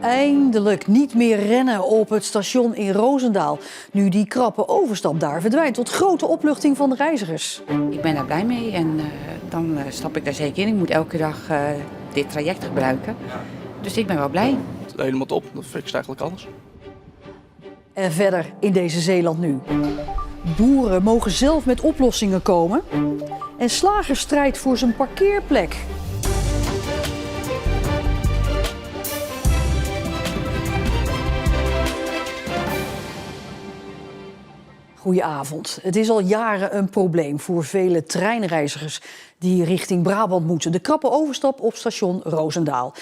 Eindelijk niet meer rennen op het station in Roosendaal. Nu die krappe overstap daar verdwijnt, tot grote opluchting van de reizigers. Ik ben daar blij mee en dan stap ik daar zeker in. Ik moet elke dag dit traject gebruiken. Dus ik ben wel blij. Helemaal top, dat fixt eigenlijk alles. En verder in deze Zeeland nu. Boeren mogen zelf met oplossingen komen. En slager strijdt voor zijn parkeerplek. Goedenavond. Het is al jaren een probleem voor vele treinreizigers die richting Brabant moeten. De krappe overstap op station Roosendaal.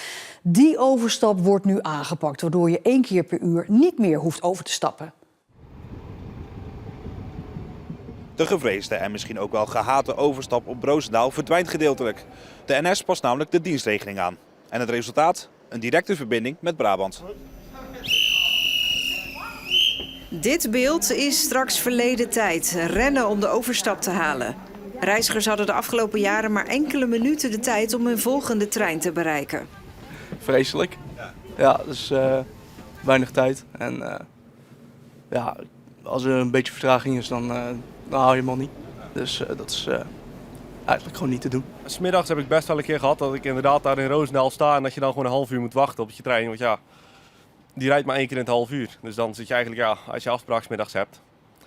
Die overstap wordt nu aangepakt, waardoor je 1 keer per uur niet meer hoeft over te stappen. De gevreesde en misschien ook wel gehate overstap op Roosendaal verdwijnt gedeeltelijk. De NS past namelijk de dienstregeling aan. En het resultaat? Een directe verbinding met Brabant. Dit beeld is straks verleden tijd. Rennen om de overstap te halen. Reizigers hadden de afgelopen jaren maar enkele minuten de tijd om hun volgende trein te bereiken. Vreselijk. Ja, dus weinig tijd. En ja, als er een beetje vertraging is, dan haal je hem al niet. Dus dat is eigenlijk gewoon niet te doen. 'S Middags heb ik best wel een keer gehad dat ik inderdaad daar in Roosendaal sta en dat je dan gewoon een half uur moet wachten op je trein. Want ja, die rijdt maar 1 keer in het half uur. Dus dan zit je eigenlijk, ja, als je afspraak 's middags hebt,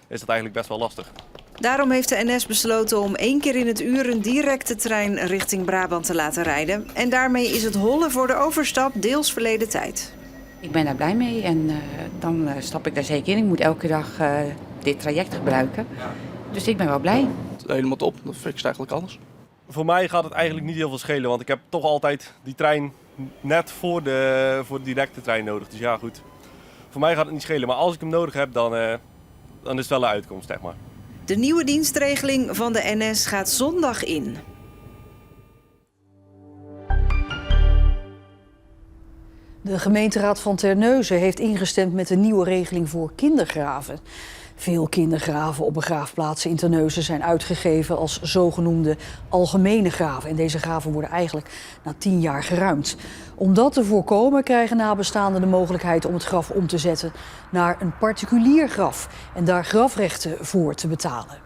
is dat eigenlijk best wel lastig. Daarom heeft de NS besloten om 1 keer in het uur een directe trein richting Brabant te laten rijden. En daarmee is het hollen voor de overstap deels verleden tijd. Ik ben daar blij mee en dan stap ik daar zeker in. Ik moet elke dag dit traject gebruiken. Dus ik ben wel blij. Helemaal top, dat fixt eigenlijk alles. Voor mij gaat het eigenlijk niet heel veel schelen, want ik heb toch altijd die trein net voor de directe trein nodig. Dus ja, goed. Voor mij gaat het niet schelen, maar als ik hem nodig heb, dan is het wel een uitkomst, zeg maar. De nieuwe dienstregeling van de NS gaat zondag in. De gemeenteraad van Terneuzen heeft ingestemd met een nieuwe regeling voor kindergraven. Veel kindergraven op begraafplaatsen in Terneuzen zijn uitgegeven als zogenoemde algemene graven. En deze graven worden eigenlijk na 10 jaar geruimd. Om dat te voorkomen krijgen nabestaanden de mogelijkheid om het graf om te zetten naar een particulier graf en daar grafrechten voor te betalen.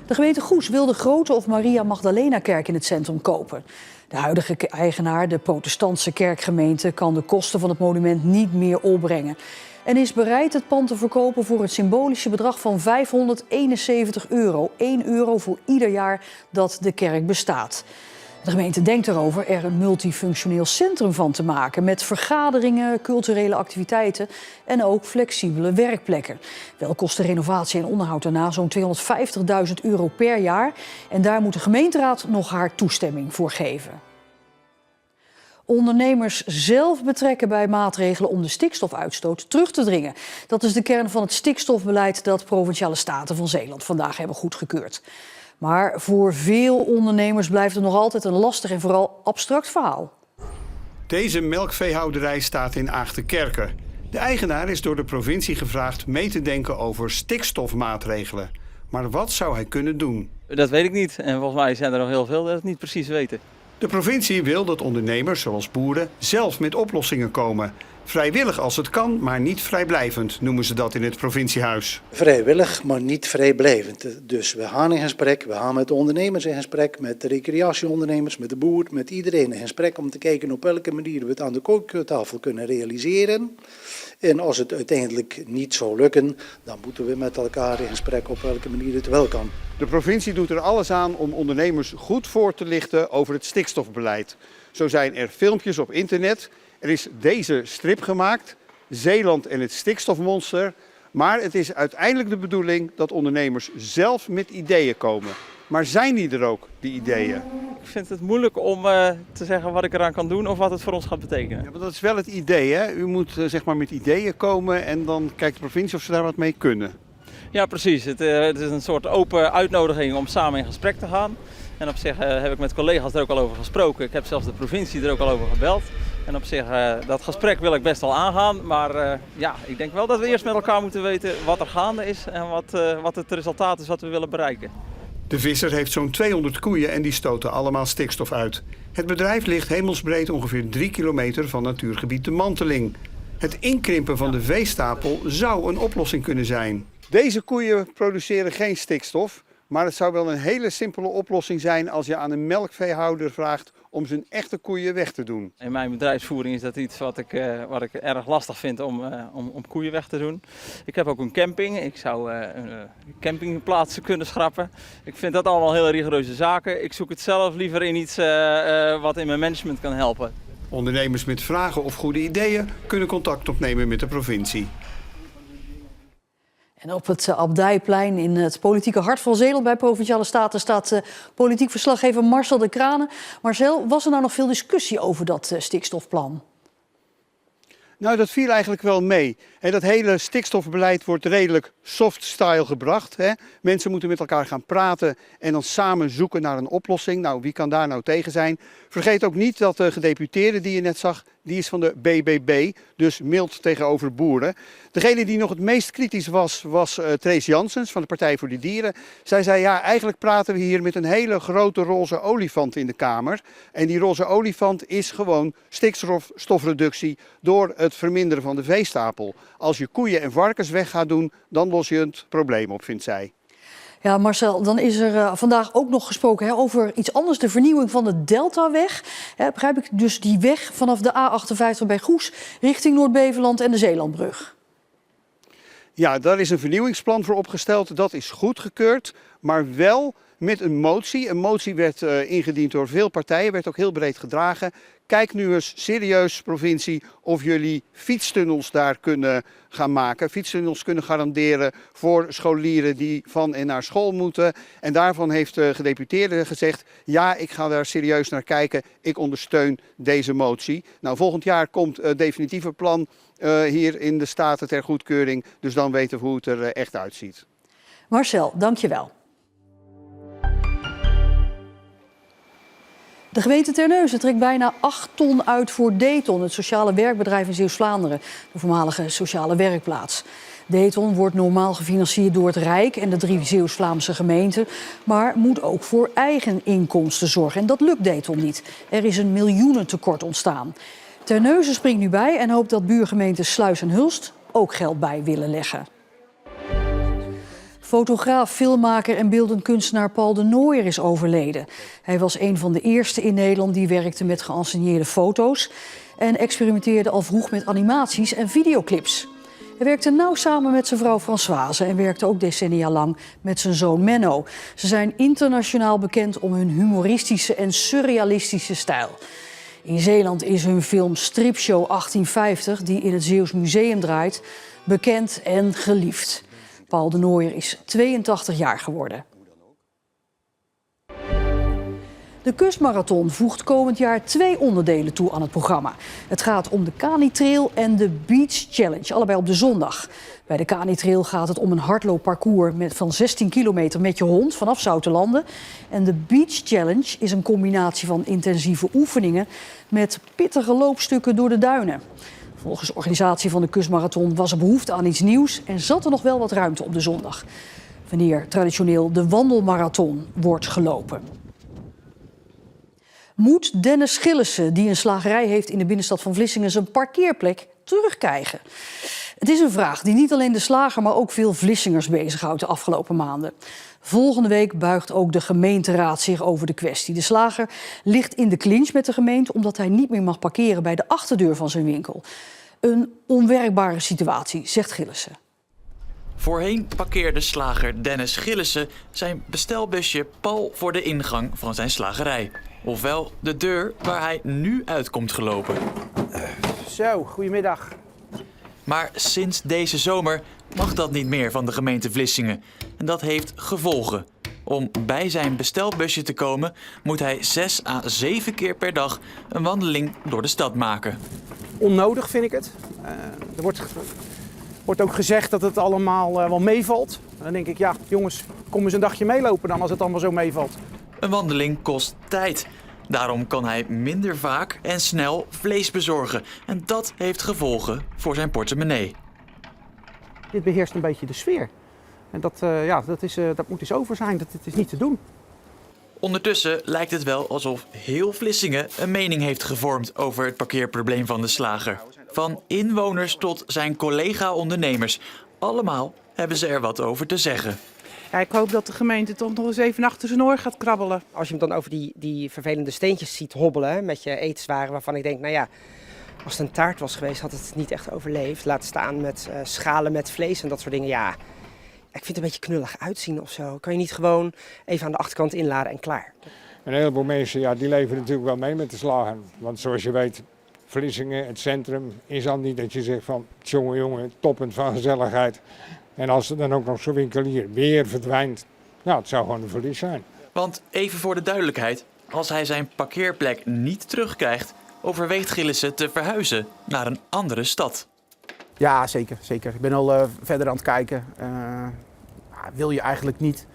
De gemeente Goes wil de Grote of Maria Magdalena kerk in het centrum kopen. De huidige eigenaar, de protestantse kerkgemeente, kan de kosten van het monument niet meer opbrengen. En is bereid het pand te verkopen voor het symbolische bedrag van €571. €1 voor ieder jaar dat de kerk bestaat. De gemeente denkt erover er een multifunctioneel centrum van te maken met vergaderingen, culturele activiteiten en ook flexibele werkplekken. Wel kost de renovatie en onderhoud daarna zo'n €250.000 per jaar en daar moet de gemeenteraad nog haar toestemming voor geven. Ondernemers zelf betrekken bij maatregelen om de stikstofuitstoot terug te dringen. Dat is de kern van het stikstofbeleid dat Provinciale Staten van Zeeland vandaag hebben goedgekeurd. Maar voor veel ondernemers blijft het nog altijd een lastig en vooral abstract verhaal. Deze melkveehouderij staat in Aagtenkerke. De eigenaar is door de provincie gevraagd mee te denken over stikstofmaatregelen. Maar wat zou hij kunnen doen? Dat weet ik niet. En volgens mij zijn er nog heel veel dat het niet precies weten. De provincie wil dat ondernemers, zoals boeren, zelf met oplossingen komen. Vrijwillig als het kan, maar niet vrijblijvend, noemen ze dat in het provinciehuis. Vrijwillig, maar niet vrijblijvend. Dus we gaan in gesprek, we gaan met de ondernemers in gesprek, met de recreatieondernemers, met de boer, met iedereen in gesprek om te kijken op welke manier we het aan de kooktafel kunnen realiseren. En als het uiteindelijk niet zou lukken, dan moeten we met elkaar in gesprek op welke manier het wel kan. De provincie doet er alles aan om ondernemers goed voor te lichten over het stikstofbeleid. Zo zijn er filmpjes op internet. Er is deze strip gemaakt, Zeeland en het stikstofmonster. Maar het is uiteindelijk de bedoeling dat ondernemers zelf met ideeën komen. Maar zijn die er ook, die ideeën? Ik vind het moeilijk om te zeggen wat ik eraan kan doen of wat het voor ons gaat betekenen. Ja, maar dat is wel het idee, hè? U moet zeg maar met ideeën komen en dan kijkt de provincie of ze daar wat mee kunnen. Ja, precies. Het is een soort open uitnodiging om samen in gesprek te gaan. En op zich heb ik met collega's er ook al over gesproken. Ik heb zelfs de provincie er ook al over gebeld. En op zich, dat gesprek wil ik best wel aangaan. Maar ja, ik denk wel dat we eerst met elkaar moeten weten wat er gaande is en wat het resultaat is wat we willen bereiken. De visser heeft zo'n 200 koeien en die stoten allemaal stikstof uit. Het bedrijf ligt hemelsbreed ongeveer 3 kilometer van natuurgebied De Manteling. Het inkrimpen van de veestapel zou een oplossing kunnen zijn. Deze koeien produceren geen stikstof, maar het zou wel een hele simpele oplossing zijn als je aan een melkveehouder vraagt om zijn echte koeien weg te doen. In mijn bedrijfsvoering is dat iets wat ik erg lastig vind om koeien weg te doen. Ik heb ook een camping. Ik zou campingplaatsen kunnen schrappen. Ik vind dat allemaal heel rigoureuze zaken. Ik zoek het zelf liever in iets wat in mijn management kan helpen. Ondernemers met vragen of goede ideeën kunnen contact opnemen met de provincie. En op het Abdijplein in het politieke hart van Zeeland bij Provinciale Staten staat politiek verslaggever Marcel de Kranen. Marcel, was er nou nog veel discussie over dat stikstofplan? Nou, dat viel eigenlijk wel mee. Dat hele stikstofbeleid wordt redelijk soft-style gebracht. Mensen moeten met elkaar gaan praten en dan samen zoeken naar een oplossing. Nou, wie kan daar nou tegen zijn? Vergeet ook niet dat de gedeputeerde die je net zag, die is van de BBB, dus mild tegenover boeren. Degene die nog het meest kritisch was Trace Janssens van de Partij voor de Dieren. Zij zei, ja, eigenlijk praten we hier met een hele grote roze olifant in de Kamer. En die roze olifant is gewoon stikstofreductie door het verminderen van de veestapel. Als je koeien en varkens weg gaat doen, dan los je het probleem op, vindt zij. Ja, Marcel, dan is er vandaag ook nog gesproken over iets anders. De vernieuwing van de Deltaweg. Begrijp ik dus die weg vanaf de A58 bij Goes richting Noord-Beveland en de Zeelandbrug. Ja, daar is een vernieuwingsplan voor opgesteld. Dat is goedgekeurd, maar wel met een motie. Een motie werd ingediend door veel partijen, werd ook heel breed gedragen. Kijk nu eens serieus, provincie, of jullie fietstunnels daar kunnen gaan maken. Fietstunnels kunnen garanderen voor scholieren die van en naar school moeten. En daarvan heeft de gedeputeerde gezegd, ja, ik ga daar serieus naar kijken. Ik ondersteun deze motie. Nou, volgend jaar komt het definitieve plan hier in de Staten ter goedkeuring. Dus dan weten we hoe het er echt uitziet. Marcel, dank je wel. De gemeente Terneuzen trekt bijna 8 ton uit voor Dayton, het sociale werkbedrijf in Zeeuws-Vlaanderen, de voormalige sociale werkplaats. Dayton wordt normaal gefinancierd door het Rijk en de 3 Zeeuws-Vlaamse gemeenten, maar moet ook voor eigen inkomsten zorgen. En dat lukt Dayton niet. Er is een miljoenentekort ontstaan. Terneuzen springt nu bij en hoopt dat buurgemeenten Sluis en Hulst ook geld bij willen leggen. Fotograaf, filmmaker en beeldend kunstenaar Paul de Nooijer is overleden. Hij was een van de eerste in Nederland die werkte met geënsceneerde foto's en experimenteerde al vroeg met animaties en videoclips. Hij werkte nauw samen met zijn vrouw Françoise en werkte ook decennia lang met zijn zoon Menno. Ze zijn internationaal bekend om hun humoristische en surrealistische stijl. In Zeeland is hun film Stripshow 1850, die in het Zeeuws Museum draait, bekend en geliefd. Paul de Nooijer is 82 jaar geworden. De kustmarathon voegt komend jaar 2 onderdelen toe aan het programma. Het gaat om de Kani-trail en de Beach Challenge, allebei op de zondag. Bij de Kani-trail gaat het om een hardloopparcours van 16 kilometer met je hond vanaf Zoutelanden. En de Beach Challenge is een combinatie van intensieve oefeningen met pittige loopstukken door de duinen. Volgens de organisatie van de kustmarathon was er behoefte aan iets nieuws en zat er nog wel wat ruimte op de zondag, wanneer traditioneel de wandelmarathon wordt gelopen. Moet Dennis Gillissen, die een slagerij heeft in de binnenstad van Vlissingen, zijn parkeerplek terugkrijgen? Het is een vraag die niet alleen de slager, maar ook veel Vlissingers bezighoudt de afgelopen maanden. Volgende week buigt ook de gemeenteraad zich over de kwestie. De slager ligt in de clinch met de gemeente omdat hij niet meer mag parkeren bij de achterdeur van zijn winkel. Een onwerkbare situatie, zegt Gillissen. Voorheen parkeerde slager Dennis Gillissen zijn bestelbusje pal voor de ingang van zijn slagerij. Ofwel de deur waar hij nu uitkomt gelopen. Zo, goedemiddag. Maar sinds deze zomer mag dat niet meer van de gemeente Vlissingen. En dat heeft gevolgen. Om bij zijn bestelbusje te komen moet hij 6 à 7 keer per dag een wandeling door de stad maken. Onnodig vind ik het. Er wordt ook gezegd dat het allemaal wel meevalt. En dan denk ik, ja jongens, kom eens een dagje meelopen dan als het allemaal zo meevalt. Een wandeling kost tijd. Daarom kan hij minder vaak en snel vlees bezorgen. En dat heeft gevolgen voor zijn portemonnee. Dit beheerst een beetje de sfeer. En dat moet eens over zijn. Dat is niet te doen. Ondertussen lijkt het wel alsof heel Vlissingen een mening heeft gevormd over het parkeerprobleem van de slager. Van inwoners tot zijn collega-ondernemers. Allemaal hebben ze er wat over te zeggen. Ja, ik hoop dat de gemeente toch nog eens even achter zijn oor gaat krabbelen. Als je hem dan over die vervelende steentjes ziet hobbelen met je eetwaren waarvan ik denk, nou ja, als het een taart was geweest had het niet echt overleefd. Laat staan met schalen met vlees en dat soort dingen. Ja, ik vind het een beetje knullig uitzien of zo. Kan je niet gewoon even aan de achterkant inladen en klaar? Een heleboel mensen die leven natuurlijk wel mee met de slager. Want zoals je weet, Vlissingen, het centrum, is al niet dat je zegt van jongen, toppend van gezelligheid. En als er dan ook nog zo'n winkelier weer verdwijnt, nou, het zou gewoon een verlies zijn. Want even voor de duidelijkheid, als hij zijn parkeerplek niet terugkrijgt, overweegt Gillissen te verhuizen naar een andere stad. Ja, zeker. Ik ben al verder aan het kijken. Wil je eigenlijk niet.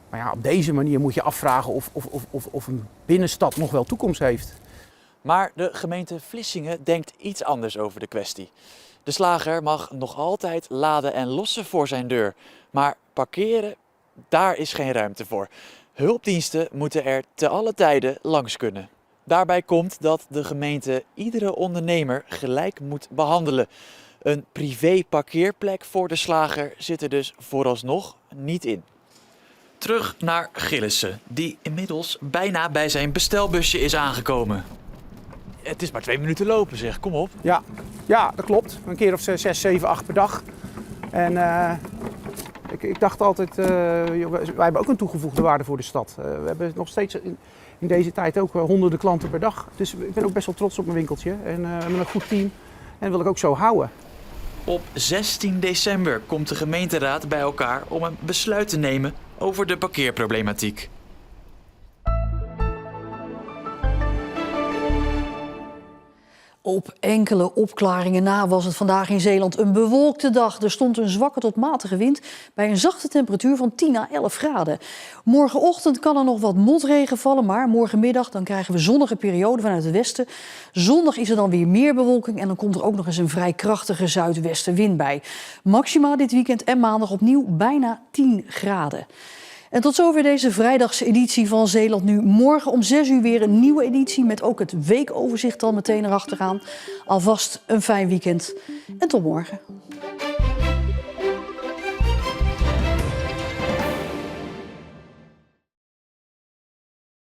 Maar ja, op deze manier moet je afvragen of een binnenstad nog wel toekomst heeft. Maar de gemeente Vlissingen denkt iets anders over de kwestie. De slager mag nog altijd laden en lossen voor zijn deur. Maar parkeren, daar is geen ruimte voor. Hulpdiensten moeten er te alle tijden langs kunnen. Daarbij komt dat de gemeente iedere ondernemer gelijk moet behandelen. Een privé parkeerplek voor de slager zit er dus vooralsnog niet in. Terug naar Gillissen, die inmiddels bijna bij zijn bestelbusje is aangekomen. Het is maar 2 minuten lopen zeg, kom op. Ja, dat klopt. Een keer of 6, 7, 8 per dag. En ik dacht altijd, wij hebben ook een toegevoegde waarde voor de stad. We hebben nog steeds in deze tijd ook honderden klanten per dag. Dus ik ben ook best wel trots op mijn winkeltje. En met een goed team. En dat wil ik ook zo houden. Op 16 december komt de gemeenteraad bij elkaar om een besluit te nemen over de parkeerproblematiek. Op enkele opklaringen na was het vandaag in Zeeland een bewolkte dag. Er stond een zwakke tot matige wind bij een zachte temperatuur van 10 à 11 graden. Morgenochtend kan er nog wat motregen vallen, maar morgenmiddag dan krijgen we zonnige perioden vanuit het westen. Zondag is er dan weer meer bewolking en dan komt er ook nog eens een vrij krachtige zuidwestenwind bij. Maxima dit weekend en maandag opnieuw bijna 10 graden. En tot zover deze vrijdagse editie van Zeeland Nu. Morgen om 6 uur weer een nieuwe editie met ook het weekoverzicht al meteen erachteraan. Alvast een fijn weekend en tot morgen.